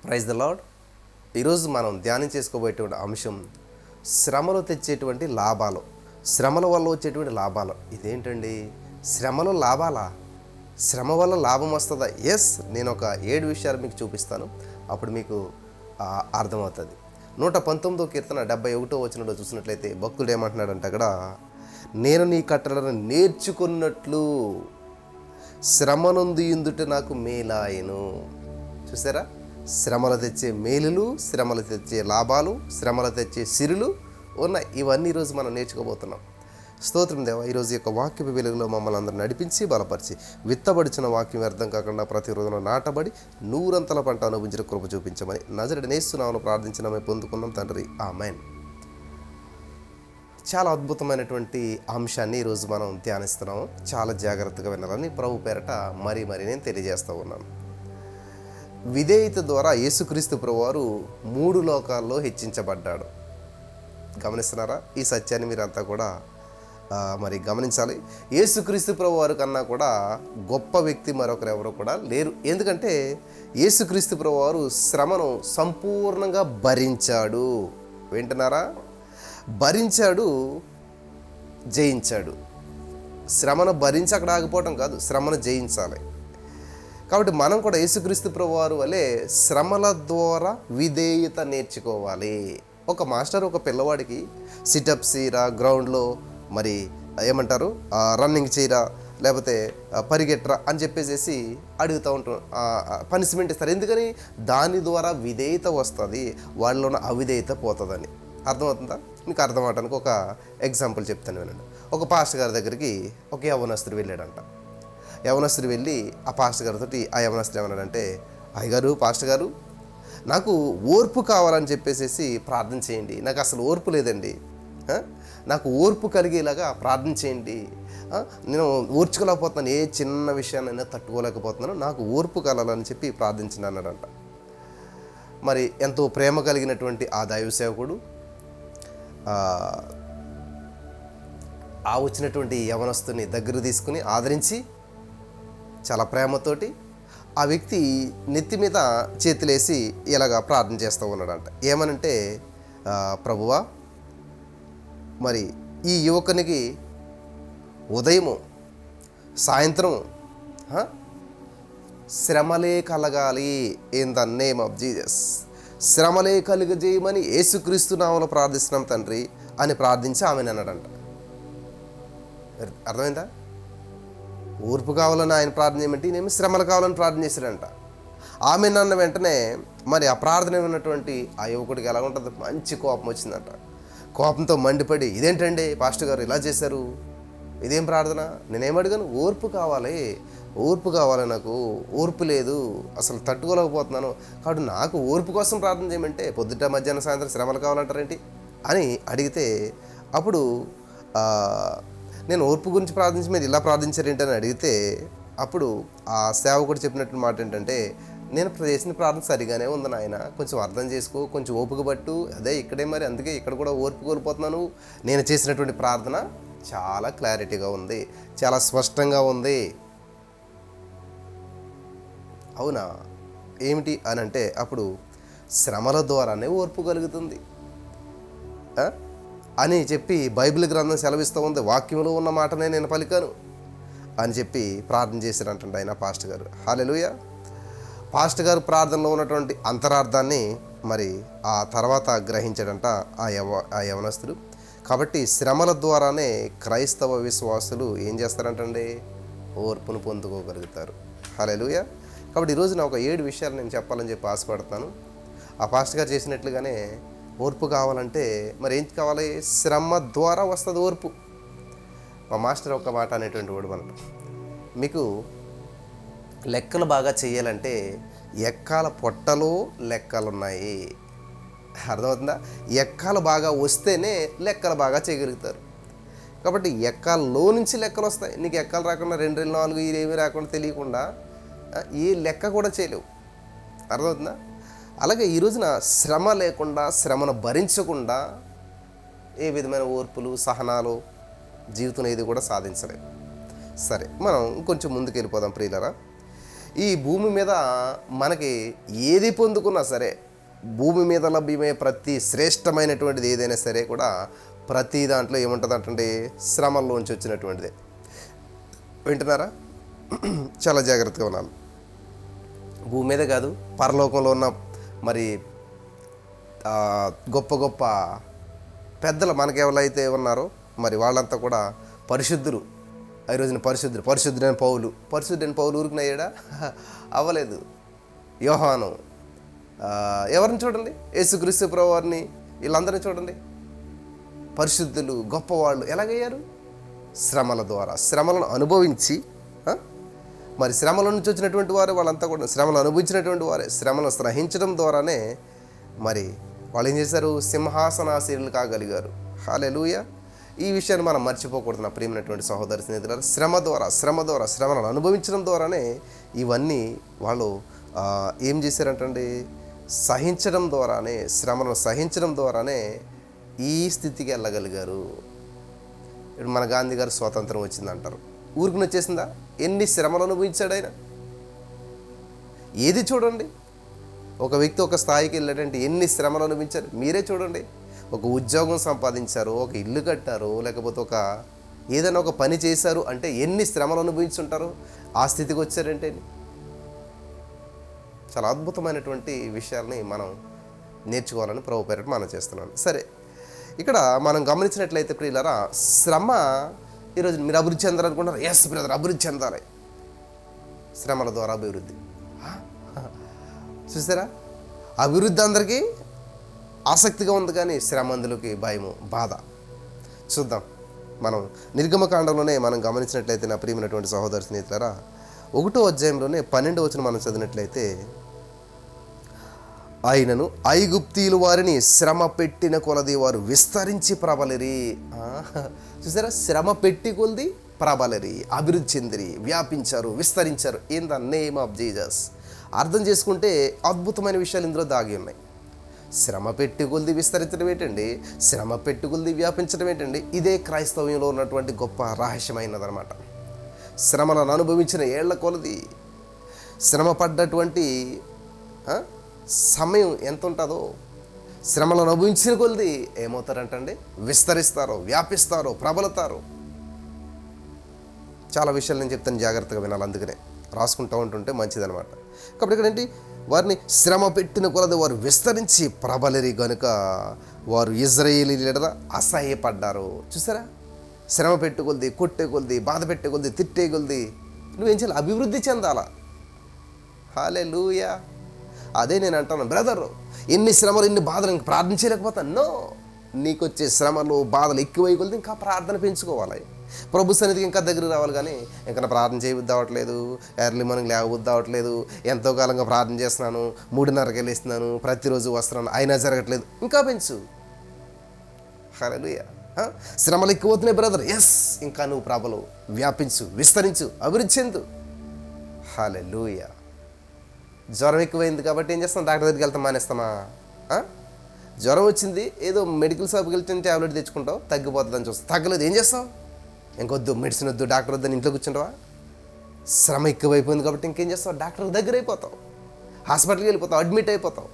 Praise the lord. ఈరోజు మనం ధ్యానం చేసుకోబోయేటువంటి అంశం శ్రమలు తెచ్చేటువంటి లాభాలు, శ్రమల వల్ల వచ్చేటువంటి లాభాలు. ఇదేంటండి, శ్రమలో లాభాలా? శ్రమ వల్ల లాభం వస్తుందా? ఎస్, నేను ఒక 7 విషయాలు మీకు చూపిస్తాను, అప్పుడు మీకు అర్థమవుతుంది. 119వ కీర్తన 71వ వచనంలో చూసినట్లయితే భక్తుడు ఏమంటున్నాడంటే, అక్కడ నేను నీ కట్టడలను నేర్చుకున్నట్లు శ్రమనందు ఇందుట నాకు మేలాయను. చూసారా, శ్రమలు తెచ్చే మేలులు, శ్రమలు తెచ్చే లాభాలు, శ్రమలు తెచ్చే సిరులు ఉన్నాయి. ఇవన్నీ ఈరోజు మనం నేర్చుకోబోతున్నాం. స్తోత్రం దేవా, ఈరోజు యొక్క వాక్య వెలుగులో మమ్మల్ని అందరూ నడిపించి బలపరిచి, విత్తబడిచిన వాక్యం వ్యర్థం కాకుండా ప్రతిరోజున నాటబడి నూరంతల పంట అనుభవించిన కృప చూపించమని నజరుడైన యేసు నామములో ప్రార్థించినమే పొందుకున్నాం తండ్రి, ఆమేన్. చాలా అద్భుతమైనటువంటి అంశాన్ని ఈరోజు మనం ధ్యానిస్తున్నాము. చాలా జాగ్రత్తగా వినాలని ప్రభు పేరట మరీ నేను తెలియజేస్తూ ఉన్నాను. విధేయత ద్వారా యేసుక్రీస్తు ప్రభువారు 3 లోకాల్లో హెచ్చించబడ్డాడు. గమనిస్తున్నారా? ఈ సత్యాన్ని మీరంతా కూడా గమనించాలి. యేసుక్రీస్తు ప్రభువారు కన్నా కూడా గొప్ప వ్యక్తి మరొకరు ఎవరు కూడా లేరు. ఎందుకంటే యేసుక్రీస్తు ప్రభువారు శ్రమను సంపూర్ణంగా భరించాడు. వింటున్నారా? భరించాడు, జయించాడు. శ్రమను భరించి అక్కడ ఆగిపోవటం కాదు, శ్రమను జయించాలి. కాబట్టి మనం కూడా యేసుక్రీస్తు ప్రభువారు వలె శ్రమల ద్వారా విధేయత నేర్చుకోవాలి. ఒక మాస్టర్ ఒక పిల్లవాడికి సిటప్స్ చేయరా, గ్రౌండ్లో ఏమంటారు రన్నింగ్ చేయరా, లేకపోతే పరిగెట్టరా అని చెప్పేసి అడుగుతూ ఉంటాం, పనిష్మెంట్ ఇస్తారు. ఎందుకని? దాని ద్వారా విధేయత వస్తుంది, వాళ్ళలో ఉన్న అవిధేయత పోతుందని. అర్థమవుతుందా? మీకు అర్థం అవడానికి ఒక ఎగ్జాంపుల్ చెప్తాను వినండి. ఒక పాస్టర్ గారి దగ్గరికి ఒక యవ్వనస్తుడు వెళ్ళాడంట. యవనస్తుడు వెళ్ళి ఆ పాస్టర్ గారితో ఆ యవనస్తుడు ఏమన్నాడంటే, అయ్యగారు, పాస్టర్ గారు, నాకు ఓర్పు కావాలని చెప్పేసి ప్రార్థన చేయండి. నాకు అసలు ఓర్పు లేదండి, నాకు ఓర్పు కలిగేలాగా ప్రార్థన చేయండి. నేను ఓర్చుకోలేకపోతున్నాను, ఏ చిన్న విషయాన్నైనా తట్టుకోలేకపోతున్నాను, నాకు ఓర్పు కలాలని చెప్పి ప్రార్థించండి అన్నాడంట. మరి ఎంతో ప్రేమ కలిగినటువంటి ఆ దైవ సేవకుడు ఆ వచ్చినటువంటి యవనస్తుని దగ్గర తీసుకుని ఆదరించి చాలా ప్రేమతోటి ఆ వ్యక్తి నెత్తి మీద చేతులేసి ఇలాగా ప్రార్థన చేస్తూ ఉన్నాడంట. ఏమనంటే, ప్రభువా, మరి ఈ యువకునికి ఉదయము సాయంత్రం శ్రమలే కలగాలి, in the name of Jesus. శ్రమలే కలుగజేయమని యేసుక్రీస్తు నామములో ప్రార్థిస్తున్నాం తండ్రి అని ప్రార్థించి ఆమెను అన్నాడంట. అర్థమైందా? ఓర్పు కావాలని ఆయన ప్రార్థన చేయమంటే ఈయనేమి శ్రమలు కావాలని ప్రార్థన చేశాడంట. ఆమె అన్న వెంటనే ఆ ప్రార్థన విన్నటువంటి ఆ యువకుడికి ఎలా ఉంటుంది? మంచి కోపం వచ్చిందంట. కోపంతో మండిపడి, ఇదేంటండి పాస్టర్ గారు ఇలా చేశారు, ఇదేం ప్రార్థన? నేనేమడిగాను? ఓర్పు కావాలి, నాకు ఓర్పు లేదు, అసలు తట్టుకోలేకపోతున్నాను, కాబట్టి నాకు ఓర్పు కోసం ప్రార్థన చేయమంటే పొద్దుట మధ్యాహ్నం సాయంత్రం శ్రమలు కావాలంటారేంటి అని అడిగితే, అప్పుడు నేను ఓర్పు గురించి ప్రార్థించి మీరు ఇలా ప్రార్థించారేంటి అని అడిగితే, అప్పుడు ఆ సేవకుడు చెప్పినట్టు మాట ఏంటంటే, నేను చేసిన ప్రార్థన సరిగానే ఉంది నాయన, కొంచెం అర్థం చేసుకో, కొంచెం ఓపిక పట్టు. అదే ఇక్కడే మరి, అందుకే ఇక్కడ కూడా ఓర్పు కోల్పోతున్నాను. నేను చేసినటువంటి ప్రార్థన చాలా క్లారిటీగా ఉంది, చాలా స్పష్టంగా ఉంది. అవునా? ఏమిటి అని అంటే, అప్పుడు శ్రమల ద్వారానే ఓర్పు కలుగుతుంది అని చెప్పి బైబిల్ గ్రంథం సెలవిస్తూ ఉంది. వాక్యంలో ఉన్న మాటనే నేను పలికాను అని చెప్పి ప్రార్థన చేశారంటండి ఆయన పాస్టర్ గారు. హల్లెలూయా. పాస్టర్ గారు ప్రార్థనలో ఉన్నటువంటి అంతరార్థాన్ని ఆ తర్వాత గ్రహించాడంట ఆ యవనస్తుడు. కాబట్టి శ్రమల ద్వారానే క్రైస్తవ విశ్వాసులు ఏం చేస్తారంటండి? ఓర్పును పొందుకోగలుగుతారు. హల్లెలూయా. కాబట్టి ఈరోజు నా ఒక 7 విషయాలు నేను చెప్పాలని చెప్పి ఆశపడుతున్నాను. ఆ పాస్టర్ గారు చేసినట్లుగానే ఓర్పు కావాలంటే ఏం కావాలి? శ్రమ ద్వారా వస్తుంది ఓర్పు. మా మాస్టర్ ఒక మాట అనేటువంటి వాడు మనకు, మీకు లెక్కలు బాగా చేయాలంటే ఎక్కాల పొట్టలో లెక్కలున్నాయి. అర్థమవుతుందా? ఎక్కాలు బాగా వస్తేనే లెక్కలు బాగా చేయగలుగుతారు. కాబట్టి ఎక్కాలలో నుంచి లెక్కలు వస్తాయి. నీకు ఎక్కాలు రాకుండా 2, 4 ఇవేమీ రాకుండా తెలియకుండా ఏ లెక్క కూడా చేయలేవు. అర్థమవుతుందా? అలాగే ఈ రోజున శ్రమ లేకుండా, శ్రమను భరించకుండా ఏ విధమైన ఓర్పులు, సహనాలు జీవితం ఏది కూడా సాధించలేము. సరే, మనం కొంచెం ముందుకు వెళ్ళిపోదాం ప్రియులరా. ఈ భూమి మీద మనకి ఏది పొందుకున్నా సరే, భూమి మీద లభ్యమే ప్రతి శ్రేష్టమైనటువంటిది ఏదైనా సరే కూడా ప్రతి దాంట్లో ఏముంటుంది అంటే శ్రమల్లోంచి వచ్చినటువంటిదే. వింటున్నారా? చాలా జాగ్రత్తగా ఉన్నాను. భూమి మీదే కాదు, పరలోకంలో ఉన్న మరి గొప్ప గొప్ప పెద్దలు మనకి ఎవరైతే ఉన్నారో మరి వాళ్ళంతా కూడా పరిశుద్ధులు. ఈ రోజున పరిశుద్ధుడైన పౌలు ఊరుకునయ్యాడా? అవ్వలేదు. యోహాను, ఎవరిని చూడండి, యేసుక్రీస్తు ప్రభువారిని, వీళ్ళందరినీ చూడండి, పరిశుద్ధులు గొప్పవాళ్ళు ఎలాగయ్యారు? శ్రమల ద్వారా, శ్రమలను అనుభవించి, మరి శ్రమల నుంచి వచ్చినటువంటి వారు వాళ్ళంతా కూడా శ్రమలు అనుభవించినటువంటి వారే. శ్రమను సహించడం ద్వారానే మరి వాళ్ళు ఏం చేశారు? సింహాసనాసీనులు కాగలిగారు. హల్లెలూయా. ఈ విషయాన్ని మనం మర్చిపోకూడదు నా ప్రియమైనటువంటి సహోదరి స్నేహితులారా. శ్రమలను అనుభవించడం ద్వారానే ఇవన్నీ వాళ్ళు ఏం చేశారంటండి? సహించడం ద్వారానే, శ్రమను సహించడం ద్వారానే ఈ స్థితికి వెళ్ళగలిగారు. ఇప్పుడు మన గాంధీ గారు స్వాతంత్రం వచ్చిందంటారు, ఊరికి వచ్చేసిందా? ఎన్ని శ్రమలు అనుభవించాడు ఆయన. ఏది చూడండి, ఒక వ్యక్తి ఒక స్థాయికి వెళ్ళాడంటే ఎన్ని శ్రమలు అనుభవించారు మీరే చూడండి. ఒక ఉద్యోగం సంపాదించారు, ఒక ఇల్లు కట్టారు, లేకపోతే ఏదైనా ఒక పని చేశారు అంటే ఎన్ని శ్రమలు అనుభవించుంటారు. ఆ స్థితికి వచ్చారంటే చాలా అద్భుతమైనటువంటి విషయాల్ని మనం నేర్చుకోవాలని ప్రభు పేరిట మనం చేస్తున్నాను. సరే, ఇక్కడ మనం గమనించినట్లయితే ప్రియులారా, శ్రమ ఈరోజు మీరు అభివృద్ధి చెందాలనుకుంటున్నారు. ఎస్ బ్రదర్, అభివృద్ధి చెందాలి. శ్రమల ద్వారా అభివృద్ధి. చూసారా, అభివృద్ధి అందరికీ ఆసక్తిగా ఉంది, కానీ శ్రమందులకి భయము, బాధ. చూద్దాం, మనం నిర్గమకాండంలోనే మనం గమనించినట్లయితే నా ప్రియమైనటువంటి సహోదర స్నేహితులారా, 1వ అధ్యాయంలోనే 12వ వచనం మనం చదివినట్లయితే, ఆయనను ఐగుప్తీయులు వారిని శ్రమ పెట్టిన కొలది వారు విస్తరించి ప్రబలిరి. చూసారా, శ్రమ పెట్టి కొలది ప్రబలిరి, అభివృద్ధి చెందిరి, వ్యాపించారు, విస్తరించారు. In the name of Jesus. అర్థం చేసుకుంటే అద్భుతమైన విషయాలు ఇందులో దాగి ఉన్నాయి. శ్రమ పెట్టి కొలది విస్తరించడం ఏంటండి? శ్రమ పెట్టి కొలది వ్యాపించడం ఏంటండి? ఇదే క్రైస్తవ్యంలో ఉన్నటువంటి గొప్ప రహస్యమైనదన్నమాట. శ్రమలను అనుభవించిన ఏళ్ల కొలది, శ్రమ పడ్డటువంటి సమయం ఎంత ఉంటుందో, శ్రమలను అనుభవించిన కొలది ఏమవుతారంటండి? విస్తరిస్తారు, వ్యాపిస్తారు, ప్రబలుతారు. చాలా విషయాలు నేను చెప్తాను, జాగ్రత్తగా వినాలి. అందుకనే రాసుకుంటూ ఉంటుంటే మంచిదనమాట. కాబట్టి ఇక్కడ ఏంటి? వారిని శ్రమ పెట్టిన కొలది వారు విస్తరించి ప్రబలిరి గనుక వారు ఇశ్రాయేలీయుల అసహ్యపడ్డారు. చూసారా, శ్రమ పెట్టే కొలది, కొట్టే కొలది, బాధ పెట్టే కొలది, తిట్టే కొలది నువ్వేం చేయాలి? అభివృద్ధి చెందాలా. హల్లెలూయా. అదే నేను అంటాను, బ్రదర్ ఎన్ని శ్రమలు, ఎన్ని బాధలు ఇంక ప్రార్థన చేయలేకపోతాను. నో, నీకు వచ్చే శ్రమలు, బాధలు ఎక్కువై కొలది ఇంకా ప్రార్థన పెంచుకోవాలి. ప్రభు సన్నిధికి ఇంకా దగ్గర రావాలి. కానీ ఇంకా ప్రార్థన చేయబుద్ధి అవ్వట్లేదు, ఎర్లీ మార్నింగ్ లేవబుద్ధి అవ్వట్లేదు, ఎంతో కాలంగా ప్రార్థన చేస్తున్నాను, 3:30కి వెళ్ళిస్తున్నాను, ప్రతిరోజు వస్తున్నాను, అయినా జరగట్లేదు. ఇంకా పెంచు. హల్లెలూయా. శ్రమలు ఎక్కువ అవుతున్నాయి బ్రదర్. ఎస్, ఇంకా నువ్వు ప్రభలు వ్యాపించు, విస్తరించు, అభివృద్ధి చెందు. హల్లెలూయా. జ్వరం ఎక్కువైంది కాబట్టి ఏం చేస్తాం? డాక్టర్ దగ్గరికి వెళ్తాం, మానేస్తామా? జ్వరం వచ్చింది, ఏదో మెడికల్ షాప్కి వెళ్తే ట్యాబ్లెట్ తెచ్చుకుంటావు, తగ్గిపోతుందని చూస్తావు. తగ్గలేదు, ఏం చేస్తావు? ఇంకొద్దు, మెడిసిన్ వద్దు, డాక్టర్ వద్దని ఇంట్లో కూర్చుంటావా? శ్రమ ఎక్కువైపోయింది కాబట్టి ఇంకేం చేస్తావు? డాక్టర్ దగ్గర అయిపోతావు, హాస్పిటల్కి వెళ్ళిపోతావు, అడ్మిట్ అయిపోతావు.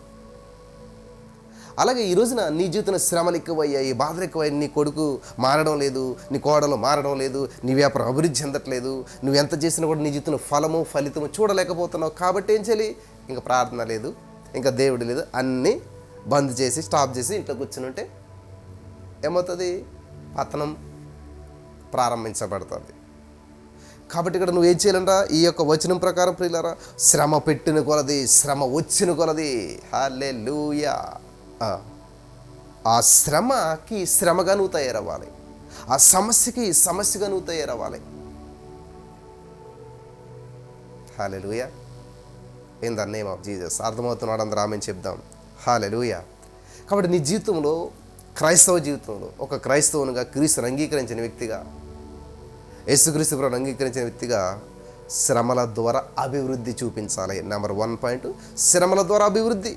అలాగే ఈ రోజున నీ జీవితంలో శ్రమలు ఎక్కువయ్యాయి, బాధలు ఎక్కువయ్యాయి. నీ కొడుకు మారడం లేదు, నీ కోడలు మారడం లేదు, నీ వ్యాపారం అభివృద్ధి చెందట్లేదు, నువ్వు ఎంత చేసినా కూడా నీ జీవితంలో ఫలము ఫలితము చూడలేకపోతున్నావు. కాబట్టి ఏం చేయాలి? ఇంకా ప్రార్థన లేదు, ఇంకా దేవుడు లేదు, అన్నీ బంద్ చేసి స్టాప్ చేసి ఇంట్లో కూర్చుని ఉంటే ఏమవుతుంది? పతనం ప్రారంభించబడుతుంది. కాబట్టి ఇక్కడ నువ్వేం చేయాలంట? ఈ యొక్క వచనం ప్రకారం ప్రియులారా, శ్రమ పెట్టిన కొలది, శ్రమ వచ్చిన కొలది, హల్లెలూయా, ఆ శ్రమకి శ్రమగా నువ్వు తయారవ్వాలి, ఆ సమస్యకి సమస్యగా నువ్వు తయారవ్వాలి. హల్లెలూయా. In the name of Jesus. అర్థమవుతున్నాడు? అందరూ ఆమేన్ చెప్దాం. హల్లెలూయా. కాబట్టి నీ జీవితంలో, క్రైస్తవ జీవితంలో ఒక క్రైస్తవునిగా, క్రీస్తుని అంగీకరించిన వ్యక్తిగా, యేసుక్రీస్తు ప్రభువుని అంగీకరించిన వ్యక్తిగా శ్రమల ద్వారా అభివృద్ధి చూపించాలి. నెంబర్ 1 పాయింట్, శ్రమల ద్వారా అభివృద్ధి.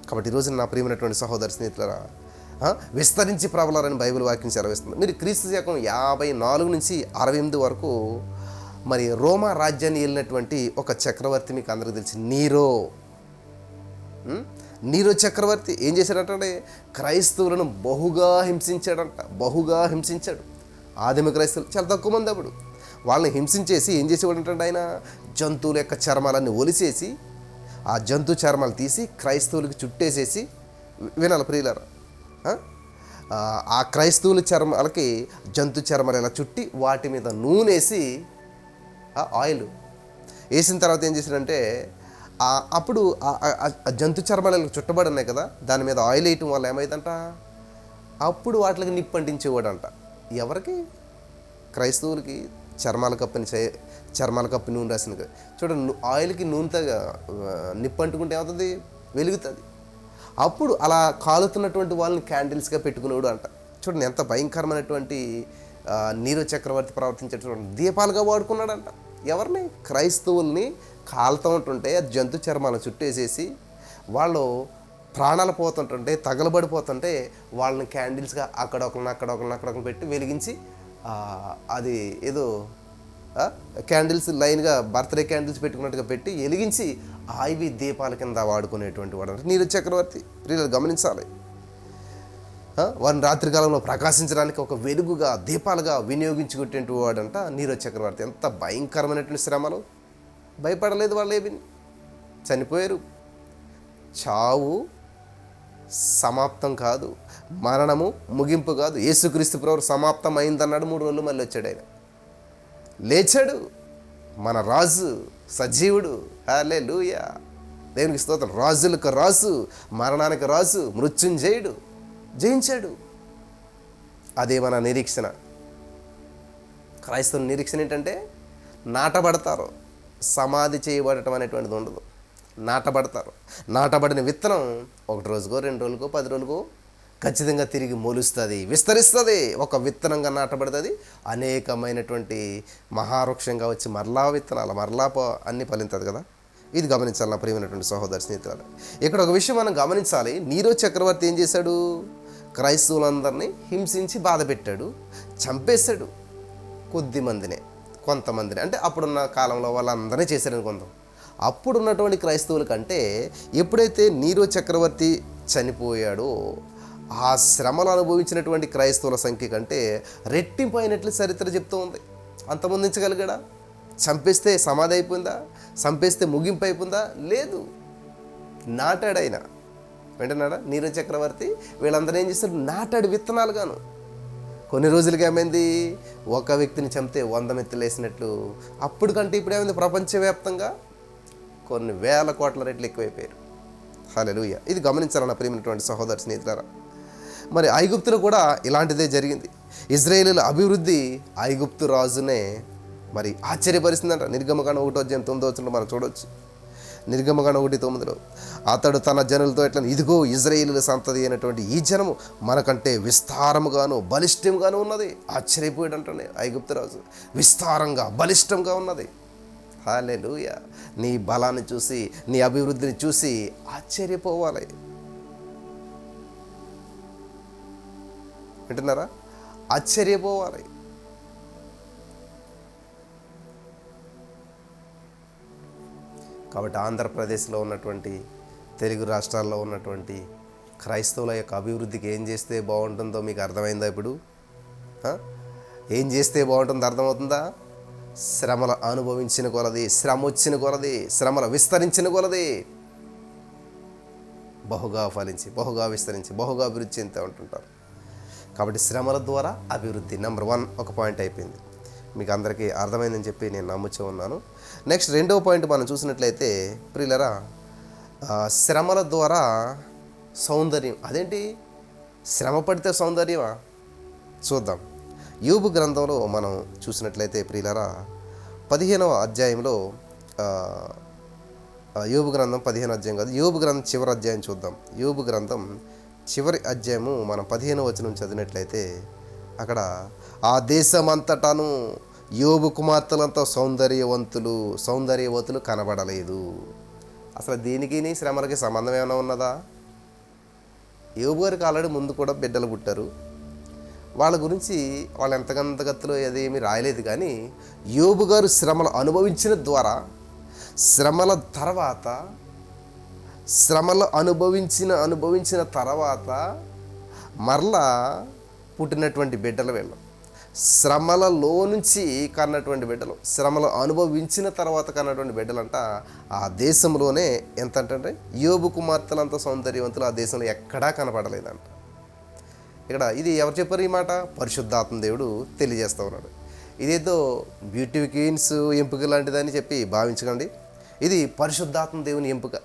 కాబట్టి ఈరోజు నా ప్రియమైనటువంటి సహోదర స్నేహితులారా, విస్తరించి ప్రబలారని బైబిల్ వాక్యం సెలవిస్తుంది. మీరు క్రీస్తు శకం 54 నుంచి 68 వరకు మరి రోమా రాజ్యాన్ని వెళ్ళినటువంటి ఒక చక్రవర్తి మీకు అందరికీ తెలిసి నీరో. నీరో చక్రవర్తి ఏం చేశాడంటే క్రైస్తవులను బహుగా హింసించాడు. ఆదిమ క్రైస్తవులు చాలా తక్కువ మంది. అప్పుడు వాళ్ళని హింసించేసి ఏం చేసేవాడు అంటే ఆయన జంతువుల యొక్క చర్మాలన్నీ ఒలిసేసి ఆ జంతు చర్మాలు తీసి క్రైస్తవులకి చుట్టేసేసి, వినాలి ప్రియులారా, ఆ క్రైస్తవుల చర్మాలకి జంతు చర్మాలు ఇలా చుట్టి వాటి మీద నూనెసి ఆయిల్ వేసిన తర్వాత ఏం చేశాడంటే అప్పుడు జంతు చర్మాలు చుట్టబడి ఉన్నాయి కదా, దాని మీద ఆయిల్ వేయటం వల్ల ఏమైందంట, అప్పుడు వాటికి నిప్పు అంటించేవాడంట. ఎవరికి? క్రైస్తవులకి చర్మాల కప్పి నూనె రాసిన. చూడండి, ఆయిల్కి నూనెతో నిప్పు అంటుకుంటే ఏమవుతుంది? వెలుగుతుంది. అప్పుడు అలా కాలుతున్నటువంటి వాళ్ళని క్యాండిల్స్గా పెట్టుకునేవాడు అంట. చూడండి ఎంత భయంకరమైనటువంటి నీరో చక్రవర్తి ప్రవర్తించేటువంటి దీపాలుగా వాడుకున్నాడంట. ఎవరిని? క్రైస్తవుల్ని కాలుతూ ఉంటుంటే జంతు చర్మాలను చుట్టేసేసి వాళ్ళు ప్రాణాలు పోతుంటుంటే, తగలబడిపోతుంటే వాళ్ళని క్యాండిల్స్గా అక్కడొకరిని పెట్టి వెలిగించి అది ఏదో క్యాండిల్స్ లైన్గా బర్త్డే క్యాండిల్స్ పెట్టుకున్నట్టుగా పెట్టి వెలిగించి ఆయివి దీపాల కింద వాడుకునేటువంటి వాడు అంటే నీరో చక్రవర్తి. ప్రియులు గమనించాలి, వారిని రాత్రికాలంలో ప్రకాశించడానికి ఒక వెలుగుగా దీపాలుగా వినియోగించుకునేటువంటి వాడంట నీరో చక్రవర్తి. ఎంత భయంకరమైనటువంటి శ్రమలు! భయపడలేదు వాళ్ళు, ఏమి చనిపోయారు. చావు సమాప్తం కాదు, మరణము ముగింపు కాదు. యేసుక్రీస్తు ప్రభువు సమాప్తం అయిందన్నాడు, 3 రోజులు మళ్ళీ వచ్చాడు. ఆయన లేచాడు, మన రాజు, సజీవుడు. హల్లెలూయా, దేవునికి స్తోత్రం. రాజులకు రాజు, మరణానికి రాజు, మృత్యుంజయుడు, జయించాడు. అదే మన నిరీక్షణ. క్రైస్తవుల నిరీక్షణ ఏంటంటే నాటబడతారు, సమాధి చేయబడటం అనేటువంటిది ఉండదు. నాటబడిన విత్తనం 1 రోజుకో 2 రోజులకో 10 రోజులకో ఖచ్చితంగా తిరిగి మొలుస్తుంది, విస్తరిస్తుంది. ఒక విత్తనంగా నాటబడుతుంది, అనేకమైనటువంటి మహావృక్షంగా వచ్చి మరలా విత్తనాలు అన్నీ ఫలింతుంది కదా. ఇది గమనించాలి నా ప్రియమైనటువంటి సహోదర స్నేహితులు. ఇక్కడ ఒక విషయం మనం గమనించాలి. నీరో చక్రవర్తి ఏం చేశాడు? క్రైస్తవులందరినీ హింసించి బాధ పెట్టాడు, చంపేశాడు. కొంతమందిని అంటే అప్పుడున్న కాలంలో వాళ్ళందరినీ చేశారని కొంత. అప్పుడున్నటువంటి క్రైస్తవుల కంటే ఎప్పుడైతే నీరో చక్రవర్తి చనిపోయాడో ఆ శ్రమలు అనుభవించినటువంటి క్రైస్తవుల సంఖ్య కంటే రెట్టింపు అయినట్లు చరిత్ర చెప్తూ ఉంది. అంతమొందించగలిగాడా? చంపేస్తే సమాధి అయిపోయిందా? చంపేస్తే ముగింపు అయిపోయిందా? లేదు, నాటాడైనా. వింటున్నాడా? నీరో చక్రవర్తి వీళ్ళందరూ ఏం చేస్తారు? నాటాడు విత్తనాలుగాను. కొన్ని రోజులకి ఏమైంది? ఒక వ్యక్తిని చంపితే 100 మెత్తులు వేసినట్లు. అప్పుడు కంటే ఇప్పుడు ఏమైంది? ప్రపంచవ్యాప్తంగా కొన్ని వేల కోట్ల రెట్లు ఎక్కువైపోయారు. హల్లెలూయా. ఇది గమనించాలన్న ప్రియమైనటువంటి సహోదర స్నేహితులారా. మరి ఐగుప్తులో కూడా ఇలాంటిదే జరిగింది. ఇజ్రాయేలీల అభివృద్ధి ఐగుప్తు రాజునే మరి ఆశ్చర్యపరిస్తుందంట. నిర్గమకాండం 1:9 మనం చూడవచ్చు. నిర్గమకాండం 1:9 అతడు తన జనులతో ఎట్లా, ఇదిగో ఇజ్రాయేలీల సంతతి అయినటువంటి ఈ జనము మనకంటే విస్తారముగాను బలిష్టంగాను ఉన్నది. ఆశ్చర్యపోయాడు అంటనే ఐగుప్తు రాజు. విస్తారంగా బలిష్టంగా ఉన్నది. హల్లెలూయా. నీ బలాన్ని చూసి, నీ అభివృద్ధిని చూసి ఆశ్చర్యపోవాలి. వింటున్నారా? ఆశ్చర్యపోవాలి. కాబట్టి ఆంధ్రప్రదేశ్లో ఉన్నటువంటి, తెలుగు రాష్ట్రాల్లో ఉన్నటువంటి క్రైస్తవుల యొక్క అభివృద్ధికి ఏం చేస్తే బాగుంటుందో మీకు అర్థమైందా? ఇప్పుడు ఏం చేస్తే బాగుంటుందో అర్థమవుతుందా? శ్రమలు అనుభవించిన కొలది, శ్రమ వచ్చిన కొలది, శ్రమలు విస్తరించిన కొలది బహుగా ఫలించి, బహుగా విస్తరించి, బహుగా అభివృద్ధి చెందుతూ ఉంటుంటారు. కాబట్టి శ్రమల ద్వారా అభివృద్ధి నెంబర్ 1 ఒక పాయింట్ అయిపోయింది. మీకు అందరికీ అర్థమైందని చెప్పి నేను నమ్ముతూ ఉన్నాను. నెక్స్ట్ 2వ పాయింట్ మనం చూసినట్లయితే ప్రియులరా, శ్రమల ద్వారా సౌందర్యం. అదేంటి? శ్రమ పడితే సౌందర్యమా? చూద్దాం. యోబు గ్రంథంలో మనం చూసినట్లయితే ప్రియులరా 15వ అధ్యాయంలో, యోబు గ్రంథం 15వ అధ్యాయం కాదు, యోబు గ్రంథం చివరి అధ్యాయం చూద్దాం. యోబు గ్రంథం చివరి అధ్యాయము మనం 15వ వచనం చదివినట్లయితే అక్కడ, ఆ దేశమంతటాను యోబు కుమార్తెలంతా సౌందర్యవతులు కనబడలేదు. అసలు దీనికి శ్రమలకి సంబంధం ఏమైనా ఉన్నదా? యోబు గారికి ఆల్రెడీ ముందు కూడా బిడ్డలు పుట్టారు. వాళ్ళ గురించి వాళ్ళు ఎంతగంతగత్తులో అదేమీ రాయలేదు. కానీ యోబు గారు శ్రమలు అనుభవించిన ద్వారా, శ్రమల తర్వాత, శ్రమలు అనుభవించిన తర్వాత మరలా పుట్టినటువంటి బిడ్డలు వీళ్ళు. శ్రమలలో నుంచి కన్నటువంటి బిడ్డలు, శ్రమలు అనుభవించిన తర్వాత కన్నటువంటి బిడ్డలంట. ఆ దేశంలోనే ఎంత అంటే యోబు కుమార్తెలంత సౌందర్యవంతులు ఆ దేశంలో ఎక్కడా కనపడలేదంట. ఇక్కడ ఇది ఎవరు చెప్పారు ఈ మాట? పరిశుద్ధాత్మ దేవుడు తెలియజేస్తూ ఉన్నాడు. ఇదేదో బ్యూటీ క్వీన్స్ ఎంపిక లాంటిదని చెప్పి భావించకండి. ఇది పరిశుద్ధాత్మ దేవుని ఎంపిక.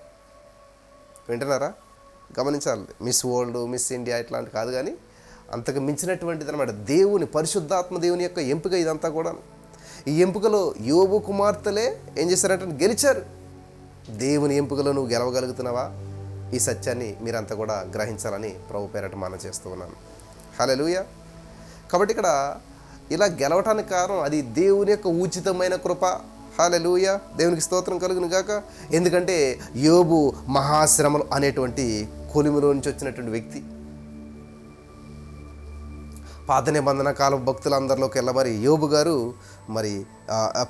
వింటున్నారా? గమనించాలి. మిస్ వరల్డ్, మిస్ ఇండియా ఇట్లాంటి కాదు, కానీ అంతకు మించినటువంటిది అనమాట. దేవుని పరిశుద్ధాత్మ దేవుని యొక్క ఎంపిక ఇదంతా కూడా. ఈ ఎంపికలో యోబు కుమార్తెలే ఏం చేశారంటే గెలిచారు. దేవుని ఎంపికలో నువ్వు గెలవగలుగుతున్నావా? ఈ సత్యాన్ని మీరంతా కూడా గ్రహించాలని ప్రభు పేరట మనం చేస్తూ ఉన్నాను. హల్లెలూయా. కాబట్టి ఇక్కడ ఇలా గెలవటానికి కారణం అది దేవుని యొక్క ఉచితమైన కృప. హల్లెలూయా. దేవునికి స్తోత్రం కలుగును గాక. ఎందుకంటే యోబు మహాశ్రమలు అనేటువంటి కొలిమిలో నుంచి వచ్చినటువంటి వ్యక్తి. పాత నిబంధన కాల భక్తులందరిలోకి మరి యోబు గారు మరి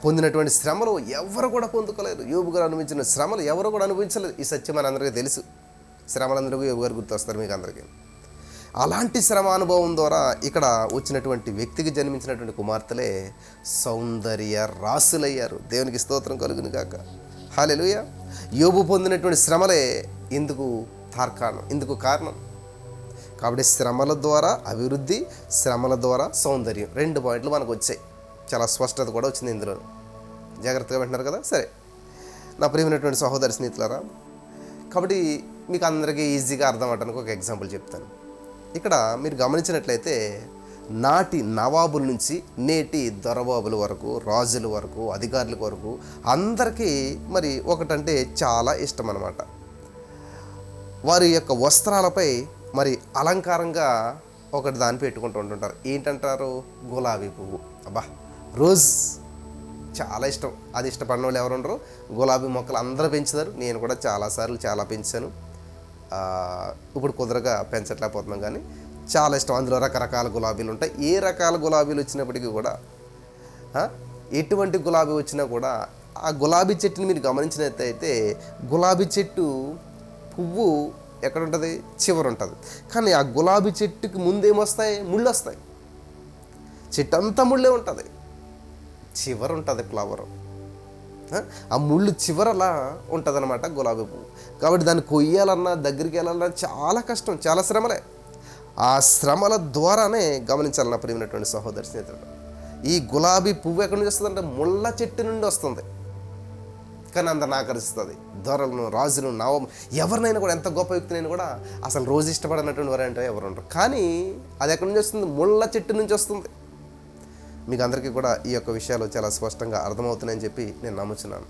పొందినటువంటి శ్రమలు ఎవరు కూడా పొందుకోలేదు. యోబు గారు అనుభవించిన శ్రమలు ఎవరు కూడా అనుభవించలేదు. ఈ సత్యం మన అందరికీ తెలుసు. శ్రమలందరికీ యోబు గారు గుర్తొస్తారు మీకు అందరికీ. అలాంటి శ్రమ అనుభవం ద్వారా ఇక్కడ వచ్చినటువంటి వ్యక్తికి జన్మించినటువంటి కుమార్తెలే సౌందర్య రాసులయ్యారు. దేవునికి స్తోత్రం కలుగును గాక. హల్లెలూయా. యోబు పొందినటువంటి శ్రమలే ఇందుకు కారణం. కాబట్టి శ్రమల ద్వారా అభివృద్ధి, శ్రమల ద్వారా సౌందర్యం, 2 పాయింట్లు మనకు వచ్చాయి. చాలా స్పష్టత కూడా వచ్చింది ఇందులో. జాగ్రత్తగా వింటున్నారు కదా? సరే నా ప్రియమైనటువంటి సహోదరి స్నేహితులారా, కాబట్టి మీకు అందరికీ ఈజీగా అర్థం అవడానికి ఒక ఎగ్జాంపుల్ చెప్తాను. ఇక్కడ మీరు గమనించినట్లయితే నాటి నవాబుల నుంచి నేటి దొరబాబుల వరకు, రాజుల వరకు, అధికారుల వరకు అందరికీ మరి ఒకటంటే చాలా ఇష్టం అన్నమాట. వారి యొక్క వస్త్రాలపై మరి అలంకారంగా ఒకటి దాన్ని పెట్టుకుంటూ ఉంటుంటారు. ఏంటంటారు? గులాబీ పువ్వు. అబ్బా, రోజ్ చాలా ఇష్టం. అది ఇష్టపడిన వాళ్ళు ఎవరు ఉండరు? గులాబీ మొక్కలు అందరూ పెంచుతారు. నేను కూడా చాలాసార్లు చాలా పెంచాను. ఇప్పుడు కుదరగా పెంచట్లేకపోతున్నాం, కానీ చాలా ఇష్టం. అందులో రకరకాల గులాబీలు ఉంటాయి. ఏ రకాల గులాబీలు వచ్చినప్పటికీ కూడా, ఎటువంటి గులాబీ వచ్చినా కూడా ఆ గులాబీ చెట్టుని మీరు గమనించినట్లయితే గులాబీ చెట్టు పువ్వు ఎక్కడ ఉంటుంది? చివర ఉంటుంది. కానీ ఆ గులాబీ చెట్టుకి ముందేమొస్తాయి? ముళ్ళు వస్తాయి. చెట్టు అంతా ముళ్ళే ఉంటుంది, చివర ఉంటుంది ఫ్లవర్. ఆ ముళ్ళు చివరలా ఉంటుంది అనమాట గులాబీ పువ్వు. కాబట్టి దాన్ని కొయ్యాలన్నా, దగ్గరికి వెళ్ళాలన్నా చాలా కష్టం, చాలా శ్రమలే. ఆ శ్రమల ద్వారానే గమనించాలి నా ప్రియమైనటువంటి సహోదరి స్నేహితుడు. ఈ గులాబీ పువ్వు ఎక్కడి నుంచి వస్తుంది అంటే ముళ్ళ చెట్టు నుండి వస్తుంది. కానీ అందరిని ఆకర్షిస్తుంది. దొరలను, రాజులు, నవం ఎవరినైనా కూడా, ఎంత గొప్ప వ్యక్తినైనా కూడా అసలు రోజు ఇష్టపడినటువంటి వారంటే ఎవరు ఉంటారు. కానీ అది ఎక్కడి నుంచి వస్తుంది? ముళ్ళ చెట్టు నుంచి వస్తుంది. మీకు అందరికీ కూడా ఈ యొక్క విషయాలు చాలా స్పష్టంగా అర్థమవుతున్నాయని చెప్పి నేను నమ్ముచున్నాను.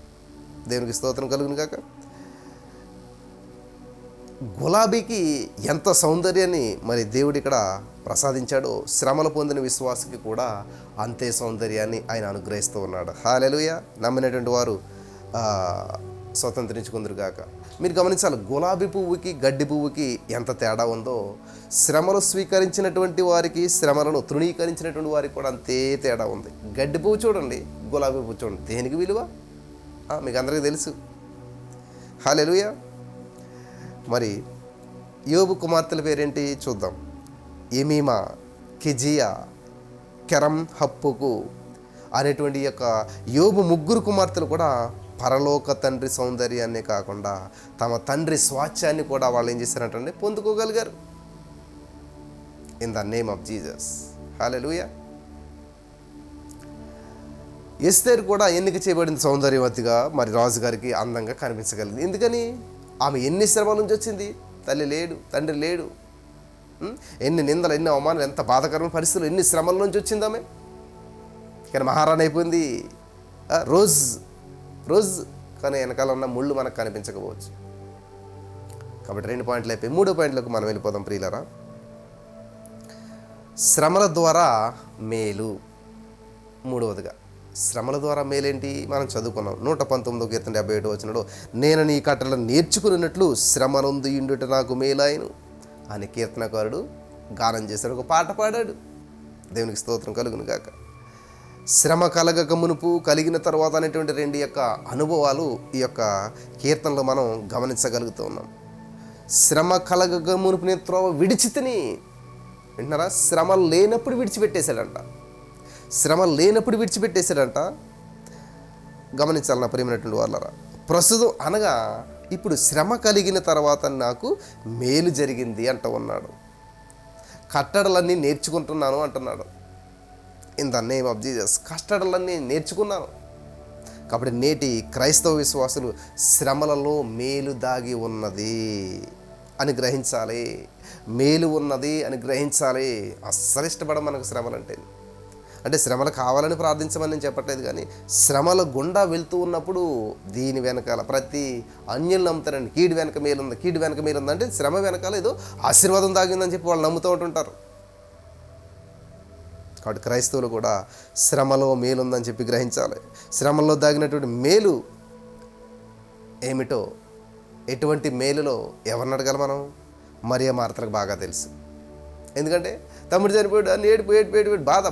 దేవునికి స్తోత్రం కలుగును గాక. గులాబీకి ఎంత సౌందర్యాన్ని మరి దేవుడు ఇక్కడ ప్రసాదించాడో, శ్రమలు పొందిన విశ్వాసకి కూడా అంతే సౌందర్యాన్ని ఆయన అనుగ్రహిస్తూ ఉన్నాడు. హల్లెలూయా. నమ్మినటువంటి వారు స్వతంత్రించుకుందరుగాక. మీరు గమనించాలి, గులాబీ పువ్వుకి గడ్డి పువ్వుకి ఎంత తేడా ఉందో, శ్రమలు స్వీకరించినటువంటి వారికి, శ్రమలను తృణీకరించినటువంటి వారికి కూడా అంతే తేడా ఉంది. గడ్డి పువ్వు చూడండి, గులాబీ పువ్వు చూడండి, దేనికి విలువ మీకు అందరికీ తెలుసు. హల్లెలూయా. మరి యోబు కుమార్తెల పేరేంటి చూద్దాం. ఎమీమా, కెజియా, కెరం హప్పుకు అనేటువంటి యొక్క యోబు 3 కుమార్తెలు కూడా పరలోక తండ్రి సౌందర్యాన్నే కాకుండా తమ తండ్రి స్వాచ్యాన్ని కూడా వాళ్ళు ఏం చేశారంటే పొందుకోగలిగారు. In the name of Jesus. హల్లెలూయా. ఎస్తేరు కూడా ఎన్నిక చేయబడింది సౌందర్యవతిగా, మరి రాజుగారికి అందంగా కనిపించగలిగింది. ఎందుకని? ఆమె ఎన్ని శ్రమల నుంచి వచ్చింది. తల్లి లేడు, తండ్రి లేడు, ఎన్ని నిందలు, ఎన్ని అవమానాలు, ఎంత బాధాకరమైన పరిస్థితులు, ఎన్ని శ్రమల నుంచి వచ్చింది ఆమె. కానీ మహారాణి అయిపోయింది. రోజ్ కానీ వెనకాల ఉన్న ముళ్ళు మనకు కనిపించకపోవచ్చు. కాబట్టి 2 పాయింట్లు అయిపోయి 3వ పాయింట్లకు మనం వెళ్ళిపోదాం ప్రియులరా. శ్రమల ద్వారా మేలు. 3వదిగా శ్రమల ద్వారా మేలేంటి మనం చదువుకున్నాం. 119వ కీర్తన 77వ వచనంలో, నేను నీ కట్టలను నేర్చుకున్నట్లు శ్రమనందు ఇండుట నాకు మేలాయను అని కీర్తనకారుడు గానం చేశాడు, ఒక పాట పాడాడు. దేవునికి స్తోత్రం కలుగును గాక. శ్రమ కలగక మునుపు, కలిగిన తర్వాత అనేటువంటి రెండు యొక్క అనుభవాలు ఈ యొక్క కీర్తనలో మనం గమనించగలుగుతూ ఉన్నాం. శ్రమ కలగక మునుపు నేను త్రోవ విడిచితిని. వింటున్నారా? శ్రమ లేనప్పుడు విడిచిపెట్టేశాడంట. శ్రమ లేనప్పుడు విడిచిపెట్టేశాడంట. గమనించాలి నా ప్రియమైనటువంటి వాళ్ళరా. ప్రస్తుతం అనగా ఇప్పుడు శ్రమ కలిగిన తర్వాత నాకు మేలు జరిగింది అంట ఉన్నాడు. కట్టడలన్నీ నేర్చుకుంటున్నాను అంటున్నాడు. In the name of Jesus కట్టడలన్నీ నేర్చుకున్నాను. కాబట్టి నేటి క్రైస్తవ విశ్వాసులు శ్రమలలో మేలు దాగి ఉన్నది అని గ్రహించాలి. మేలు ఉన్నది అని గ్రహించాలి. అస్సలు ఇష్టపడం మనకు శ్రమలు అంటే శ్రమలు కావాలని ప్రార్థించమని నేను చెప్పట్లేదు, కానీ శ్రమల గుండా వెళ్తూ ఉన్నప్పుడు దీని వెనకాల ప్రతి అన్యులు నమ్ముతారండి. కీడు వెనక మేలుంది, కీడు వెనక మేలుంది అంటే శ్రమ వెనకాల ఏదో ఆశీర్వాదం దాగిందని చెప్పి వాళ్ళు నమ్ముతూ ఉంటుంటారు. కాబట్టి క్రైస్తవులు కూడా శ్రమలో మేలుందని చెప్పి గ్రహించాలి. శ్రమల్లో దాగినటువంటి మేలు ఏమిటో, ఎటువంటి మేలులో ఎవరిని అడగాలి మనం? మరియ మార్తలకు బాగా తెలుసు. ఎందుకంటే తమ్ముడు చనిపోయాడు అని ఏడిపోయి బాధ.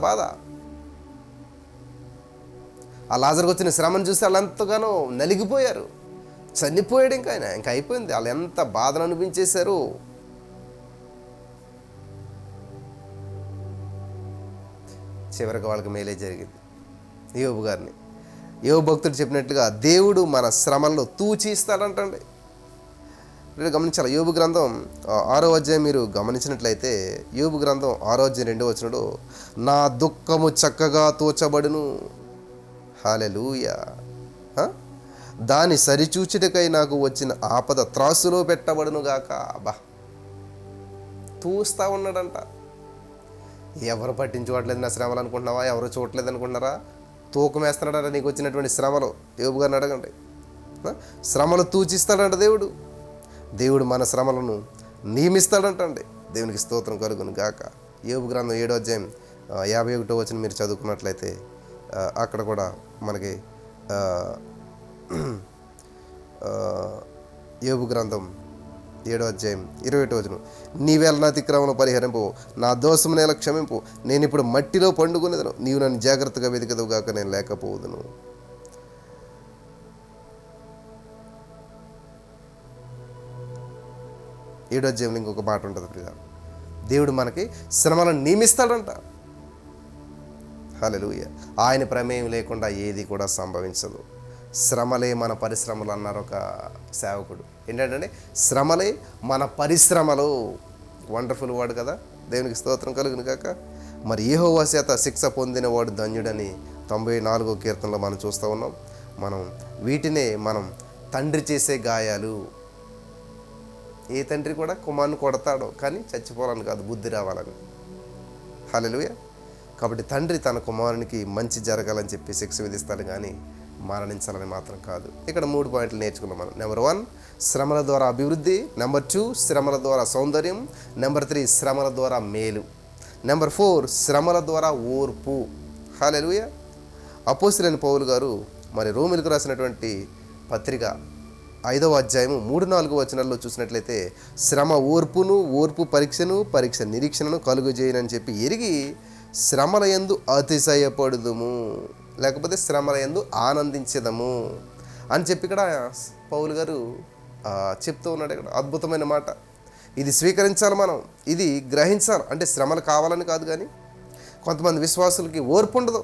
ఆ లాజరుకు వచ్చిన శ్రమను చూసి వాళ్ళు ఎంతగానో నలిగిపోయారు. చనిపోయాడు ఇంకా ఆయన, ఇంకా అయిపోయింది. వాళ్ళు ఎంత బాధను అనిపించేశారు. చివరికి వాళ్ళకి మేలే జరిగింది. యోబు గారిని, యోబు భక్తుడు చెప్పినట్లుగా దేవుడు మన శ్రమల్లో తూచి ఇస్తాడంటండి. గమనించాలి. యోబు గ్రంథం 6వ అధ్యాయం మీరు గమనించినట్లయితే, యోబు గ్రంథం 6వ అధ్యాయం 2వ వచనంలో, నా దుఃఖము చక్కగా తోచబడును. హల్లెలూయా. దాని సరిచూచుటకై నాకు వచ్చిన ఆపద త్రాసులో పెట్టబడును గాక. అబ్బా, తూస్తా ఉన్నాడంట. ఎవరు పట్టించుకోవట్లేదు నా శ్రమలు అనుకుంటున్నావా? ఎవరు చూడట్లేదు అనుకుంటున్నారా? తూకం వేస్తున్నాడంట నీకు వచ్చినటువంటి శ్రమలు. యోబు గారిని అడగండి. శ్రమలు తూచిస్తాడంట దేవుడు. దేవుడు మన శ్రమలను నియమిస్తాడంటండి. దేవునికి స్తోత్రం కలుగును గాక. యోబు గ్రంథం 7వ అధ్యాయం 51వ వచనం మీరు చదువుకున్నట్లయితే అక్కడ కూడా మనకి యోబు గ్రంథం 7వ అధ్యాయం 21వ వచనం, నీవేళ నా అతిక్రమను పరిహరింపు, నా దోషము నేల క్షమింపు, నేను ఇప్పుడు మట్టిలో పండుకునేదను, నీవు నన్ను జాగ్రత్తగా వెతికదువు గాక, నేను లేకపోదును. 7వ అధ్యాయంలో ఇంకొక మాట ఉంటుంది ప్రియ, దేవుడు మనకి శ్రమలను నియమిస్తాడంట. హల్లెలూయా. ఆయన ప్రమేయం లేకుండా ఏది కూడా సంభవించదు. శ్రమలే మన పరిశ్రమలు అన్నారు ఒక సేవకుడు. ఏంటంటే శ్రమలే మన పరిశ్రమలు. వండర్ఫుల్ వాడు కదా. దేవునికి స్తోత్రం కలుగును కాక. మరి యెహోవా చేత శిక్ష పొందినవాడు ధన్యుడని 94వ కీర్తనలో మనం చూస్తూ ఉన్నాం. మనం వీటినే మనం తండ్రి చేసే గాయాలు. ఏ తండ్రి కూడా కుమారుని కొడతాడో, కానీ చచ్చిపోవాలని కాదు, బుద్ధి రావాలని. హల్లెలూయా. కాబట్టి తండ్రి తన కుమారునికి మంచి జరగాలని చెప్పి శిక్ష విధిస్తాడు, కానీ మరణించాలని మాత్రం కాదు. ఇక్కడ 3 పాయింట్లు నేర్చుకున్నాం మనం. నెంబర్ 1 శ్రమల ద్వారా అభివృద్ధి, నెంబర్ 2 శ్రమల ద్వారా సౌందర్యం, నెంబర్ 3 శ్రమల ద్వారా మేలు, నెంబర్ 4 శ్రమల ద్వారా ఓర్పు. హల్లెలూయా. అపోస్తలుడైన పౌలు గారు మరి రోమీయులకు రాసినటువంటి పత్రిక 5వ అధ్యాయము 3-4 వచనాల్లో చూసినట్లయితే, శ్రమ ఓర్పును, ఓర్పు పరీక్షను, పరీక్ష నిరీక్షణను కలుగజేయనని చెప్పి ఎరిగి శ్రమల యందు అతిశయపడుదుము, లేకపోతే శ్రమల యందు ఆనందించదము అని చెప్పి ఇక్కడ పౌలు గారు చెప్తూ ఉన్నాడు. ఇక్కడ అద్భుతమైన మాట. ఇది స్వీకరించాలి మనం, ఇది గ్రహించాలి. అంటే శ్రమలు కావాలని కాదు, కానీ కొంతమంది విశ్వాసులకి ఓర్పు ఉండదు.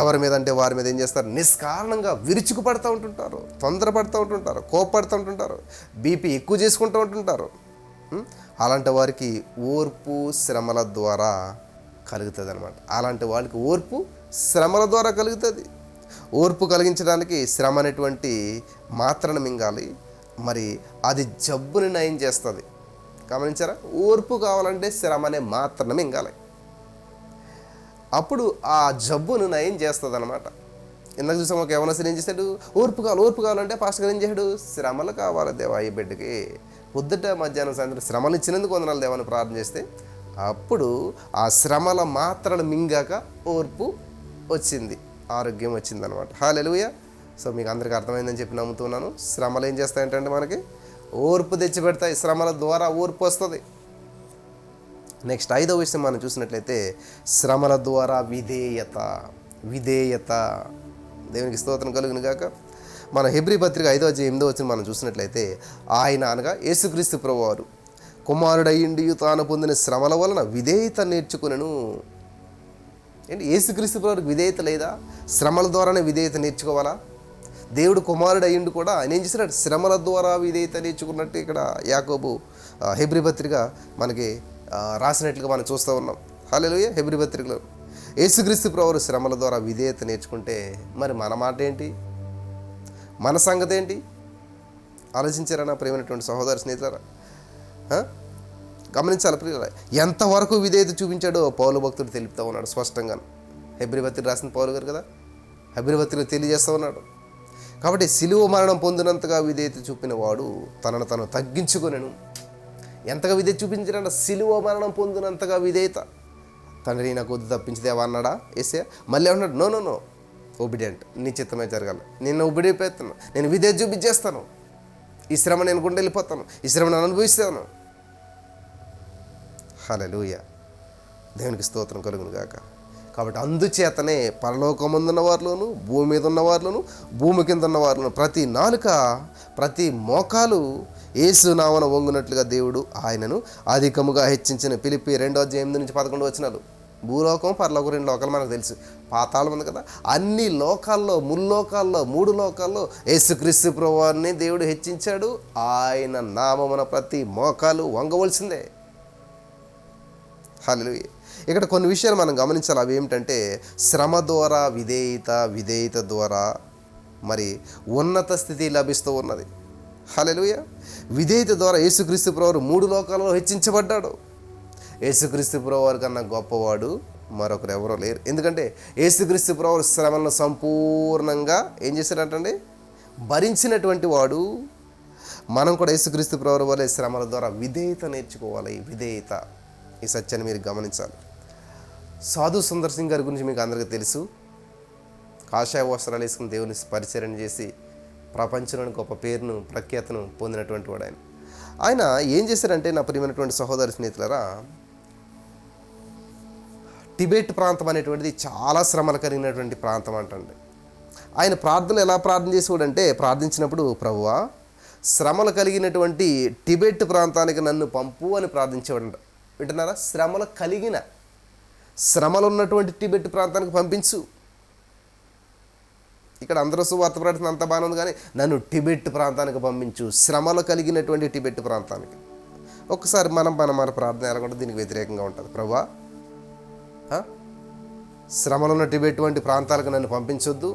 ఎవరి మీద అంటే వారి మీద ఏం చేస్తారు, నిష్కారణంగా విరుచుకు పడుతూ ఉంటుంటారు, తొందరపడుతూ ఉంటుంటారు, కోపపడుతూ ఉంటుంటారు, బీపీ ఎక్కువ చేసుకుంటూ ఉంటుంటారు. అలాంటి వారికి ఓర్పు శ్రమల ద్వారా కలుగుతుంది అనమాట. అలాంటి వాళ్ళకి ఓర్పు శ్రమల ద్వారా కలుగుతుంది. ఓర్పు కలిగించడానికి శ్రమ అనేటువంటి మాత్రను మింగాలి. మరి అది జబ్బుని నయం చేస్తుంది. గమనించారా? ఓర్పు కావాలంటే శ్రమ అనే మాత్రను మింగాలి. అప్పుడు ఆ జబ్బును నయం చేస్తుంది అనమాట. ఇందాక చూసాం, ఒక యవనస్తుడు ఏం చేశాడు, ఓర్పు కావాలంటే పాస్టర్ గారు ఏం చేశాడు, శ్రమలు కావాలి దేవా ఈ బిడ్డకి, పొద్దుట మధ్యాహ్నం సాయంత్రం శ్రమలు ఇచ్చినందుకు వందనాలు దేవాన్ని ప్రార్థన చేస్తే అప్పుడు ఆ శ్రమల మాత్రలు మింగాక ఓర్పు వచ్చింది, ఆరోగ్యం వచ్చింది అనమాట. హల్లెలూయా. సో మీకు అందరికీ అర్థమైందని చెప్పి నమ్ముతున్నాను. శ్రమలు ఏం చేస్తాయంటే మనకి ఓర్పు తెచ్చిపెడతాయి. శ్రమల ద్వారా ఓర్పు వస్తుంది. నెక్స్ట్ 5వ విషయం మనం చూసినట్లయితే శ్రమల ద్వారా విధేయత. విధేయత. దేవునికి స్తోత్రం కలుగును గాక. మన హెబ్రీ పత్రిక 5వ అధ్యాయం 8వ వచనం మనం చూసినట్లయితే ఆయన అనగా యేసుక్రీస్తు ప్రభువారు కుమారుడయ్యుండి తాను పొందిన శ్రమల వలన విధేయత నేర్చుకునెను. ఏంటి, యేసుక్రీస్తు ప్రభువుకి విధేయత లేదా? శ్రమల ద్వారానే విధేయత నేర్చుకోవాలా? దేవుడు కుమారుడు అయ్యిండు కూడా ఆయన ఏం చేసినాడు? శ్రమల ద్వారా విధేయత నేర్చుకున్నట్టు ఇక్కడ యాకోబు హెబ్రీ పత్రిక మనకి రాసినట్లుగా మనం చూస్తూ ఉన్నాం. హల్లెలూయా. హెబ్రీ పత్రికలో యేసుక్రీస్తు ప్రభువు శ్రమల ద్వారా విధేయత నేర్చుకుంటే మరి మన మాట ఏంటి, మన సంగతి ఏంటి? ఆలోచించారా నా ప్రియమైనటువంటి సహోదర స్నేహితులారా? గమనించాలి ప్రియులారా. ఎంతవరకు విధేయత చూపించాడో పౌలు భక్తుడు తెలుపుతూ ఉన్నాడు స్పష్టంగా. హెబ్రీ పత్రిక రాసిన పౌలు గారు కదా, హెబ్రీ పత్రిక తెలియజేస్తూ ఉన్నాడు. కాబట్టి సిలువ మరణం పొందినంతగా విధేయత చూపిన వాడు తనను తను తగ్గించుకొనెను. ఎంతగా విధేయత చూపించాడంట? సిలువ మరణం పొందినంతగా విధేయత. తండ్రి నాకు వద్దు తప్పించిదేవా అన్నాడా యేసయ్య? మళ్ళీ అన్నాడు, నో నో నో, ఒబిడియంట్, నీ చిత్తమే జరగాలి, నేను ఒబిడిపోతాను, నేను విధేయత చూపించేస్తాను, ఈ శ్రమ నేను గుండె వెళ్ళిపోతాను, ఈ శ్రమ నేను అనుభవిస్తాను. హల్లెలూయా. దేవునికి స్తోత్రం కలుగును గాక. కాబట్టి అందుచేతనే పరలోకమందున్న వారిలోను, భూమి మీద ఉన్న వారిలోను, భూమి కింద ఉన్న వారిలోను ప్రతి నాలుక, ప్రతి మోకాలు యేసు నామమున వంగునట్లుగా దేవుడు ఆయనను అధికముగా హెచ్చించిన. ఫిలిప్పీ 2:8-11 వచనాలు. భూలోకం, పరలోకం 2 లోకాలు మనకు తెలుసు. పాతాళం ఉంది కదా, అన్ని లోకాల్లో, ముల్లోకాల్లో, 3 లోకాల్లో యేసుక్రీస్తు ప్రభువుని దేవుడు హెచ్చించాడు. ఆయన నామమున ప్రతి మోకాలు వంగవలసిందే. హల్లెలూయా. ఇక్కడ కొన్ని విషయాలు మనం గమనించాలి. అవి ఏమిటంటే శ్రమ ద్వారా విధేయత, విధేయత ద్వారా మరి ఉన్నత స్థితి లభిస్తూ ఉన్నది. హల్లెలూయా. విధేయత ద్వారా యేసుక్రీస్తు ప్రభువు 3 లోకాలలో హెచ్చించబడ్డాడు. యేసుక్రీస్తు ప్రభువు కన్నా గొప్పవాడు మరొకరు ఎవరో లేరు. ఎందుకంటే యేసుక్రీస్తు ప్రభువు శ్రమలను సంపూర్ణంగా ఏం చేశాడంటే భరించినటువంటి వాడు. మనం కూడా యేసుక్రీస్తు ప్రభువు వలె శ్రమల ద్వారా విధేయత నేర్చుకోవాలి. విధేయత, ఈ సత్యాన్ని మీరు గమనించాలి. సాధు సుందర్ సింగ్ గారి గురించి మీకు అందరికీ తెలుసు. కాషాయ వస్త్రాలు వేసుకుని దేవుని పరిచర్య చేసి ప్రపంచంలోని గొప్ప పేరును, ప్రఖ్యాతను పొందినటువంటి వాడు ఆయన. ఆయన ఏం చేశారంటే నా ప్రియమైనటువంటి సహోదరి స్నేహితులారా, టిబెట్ ప్రాంతం అనేటువంటిది చాలా శ్రమలు కలిగినటువంటి ప్రాంతం అంటండి. ఆయన ప్రార్థన ఎలా ప్రార్థన చేసేవాడంటే, ప్రార్థించినప్పుడు ప్రభువా శ్రమలు కలిగినటువంటి టిబెట్ ప్రాంతానికి నన్ను పంపు అని ప్రార్థించేవాడంట. వింటున్నారా? శ్రమలు ఉన్నటువంటి టిబెట్ ప్రాంతానికి పంపించు. ఇక్కడ అందరూ సువార్త ప్రకటన అంతా బాగానే ఉంది, కానీ నన్ను టిబెట్ ప్రాంతానికి పంపించు, శ్రమలు కలిగినటువంటి టిబెట్ ప్రాంతానికి. ఒక్కసారి మన ప్రార్థన ఎలా ఉంటుంది? దీనికి వ్యతిరేకంగా ఉంటుంది. ప్రభువా శ్రమలు ఉన్న టిబెట్ వంటి ప్రాంతాలకు నన్ను పంపించొద్దు,